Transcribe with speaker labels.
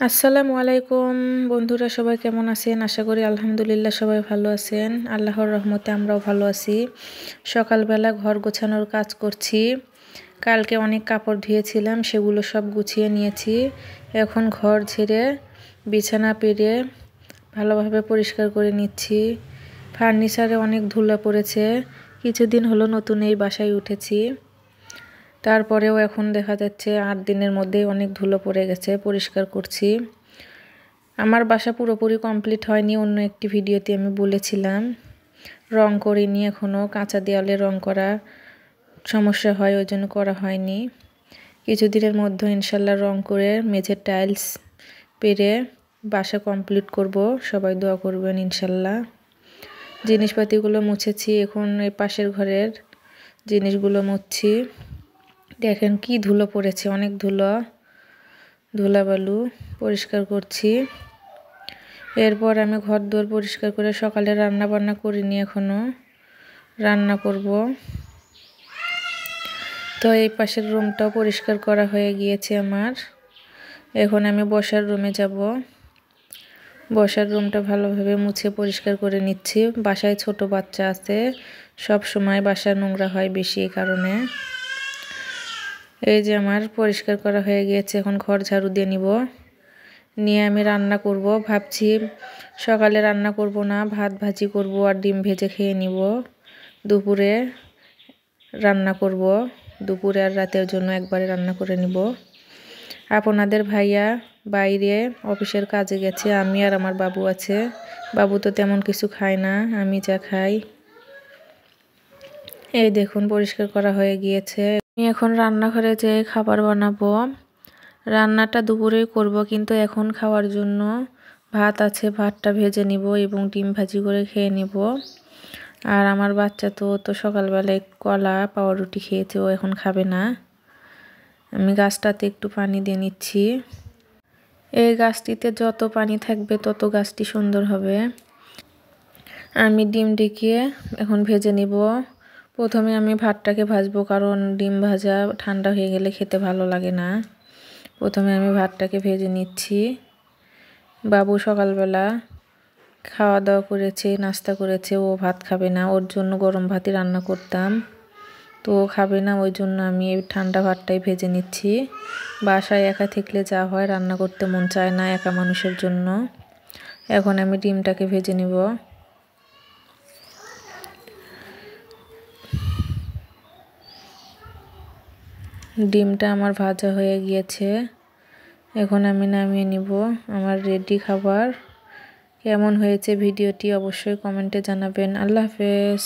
Speaker 1: আসসালামু আলাইকুম বন্ধুরা, সবাই কেমন আছেন? আশা করি আলহামদুলিল্লাহ সবাই ভালো আছেন। আল্লাহর রহমতে আমরাও ভালো আছি। সকালবেলা ঘর গোছানোর কাজ করছি। কালকে অনেক কাপড় ধুয়েছিলাম, সেগুলো সব গুছিয়ে নিয়েছি। এখন ঘর ঝেড়ে বিছানা পেরে ভালোভাবে পরিষ্কার করে নিচ্ছি। ফার্নিচারে অনেক ধুলা পড়েছে। কিছুদিন হলো নতুন এই বাসায় উঠেছি, তারপরেও এখন দেখা যাচ্ছে 8 দিনের মধ্যেই অনেক ধুলো পড়ে গেছে। পরিষ্কার করছি। আমার বাসা পুরোপুরি কমপ্লিট হয়নি, অন্য একটি ভিডিওতে আমি বলেছিলাম। রং করিনি এখনও, কাঁচা দেওয়ালে রং করা সমস্যা হয়, ওই জন্য করা হয়নি। কিছুদিনের মধ্যে ইনশাল্লাহ রং করে মেঝের টাইলস পেরে বাসা কমপ্লিট করব। সবাই দোয়া করবেন ইনশাল্লাহ। জিনিসপাতিগুলো মুছেছি, এখন এই পাশের ঘরের জিনিসগুলো মুছছি। দেখেন কি ধুলো পড়েছে, অনেক ধুলাবালু পরিষ্কার করছি। এরপর আমি ঘর দোর পরিষ্কার করে সকালে রান্না বান্না করিনি, এখনও রান্না করব। তো এই পাশের রুমটাও পরিষ্কার করা হয়ে গিয়েছে আমার। এখন আমি বসার রুমে যাব। বসার রুমটা ভালোভাবে মুছে পরিষ্কার করে নিচ্ছি। বাসায় ছোট বাচ্চা আছে, সব সময় বাসা নোংরা হয় বেশি, এই কারণে। এই যে আমার পরিষ্কার করা হয়ে গিয়েছে, এখন ঘর ঝাড়ু দিয়ে নিয়ে আমি রান্না করব। ভাবছি সকালে রান্না করব না, ভাত ভাজি করব আর ডিম ভেজে খেয়ে নিব। দুপুরে রান্না করব, দুপুরে আর রাতের জন্য একবারে রান্না করে নিব। আপনাদের ভাইয়া বাইরে অফিসের কাজে গেছে, আমি আর আমার বাবু আছে। বাবু তো তেমন কিছু খায় না, আমি যা খাই। এই দেখুন পরিষ্কার করা হয়ে গিয়েছে। আমি এখন রান্নাঘরে যেয়ে খাবার বানাবো। রান্নাটা দুপুরেই করব, কিন্তু এখন খাওয়ার জন্য ভাত আছে, ভাতটা ভেজে নিব এবং ডিম ভাজি করে খেয়ে নিব। আর আমার বাচ্চা তো সকালবেলায় কলা পাউরুটি খেয়েছে, ও এখন খাবে না। আমি গাছটাতে একটু পানি দিয়ে নিচ্ছি। এই গাছটিতে যত পানি থাকবে তত গাছটি সুন্দর হবে। আমি ডিম ডেকে এখন ভেজে নিব। প্রথমে আমি ভাতটাকে ভাজবো, কারণ ডিম ভাজা ঠান্ডা হয়ে গেলে খেতে ভালো লাগে না। প্রথমে আমি ভাতটাকে ভেজে নিচ্ছি। বাবু সকালবেলা খাওয়া দাওয়া করেছে, নাস্তা করেছে, ও ভাত খাবে না। ওর জন্য গরম ভাতই রান্না করতাম, তো ও খাবে না, ওই জন্য আমি এই ঠান্ডা ভাতটাই ভেজে নিচ্ছি। বাসায় একা থাকলে যা হয়, রান্না করতে মন চায় না একা মানুষের জন্য। এখন আমি ডিমটাকে ভেজে নিব। ডিমটা আমার ভাজা হয়ে গিয়েছে, এখন আমি নামিয়ে নিব। আমার রেডি খাবার। কেমন হয়েছে ভিডিওটি অবশ্যই কমেন্টে জানাবেন। আল্লাহ হাফেজ।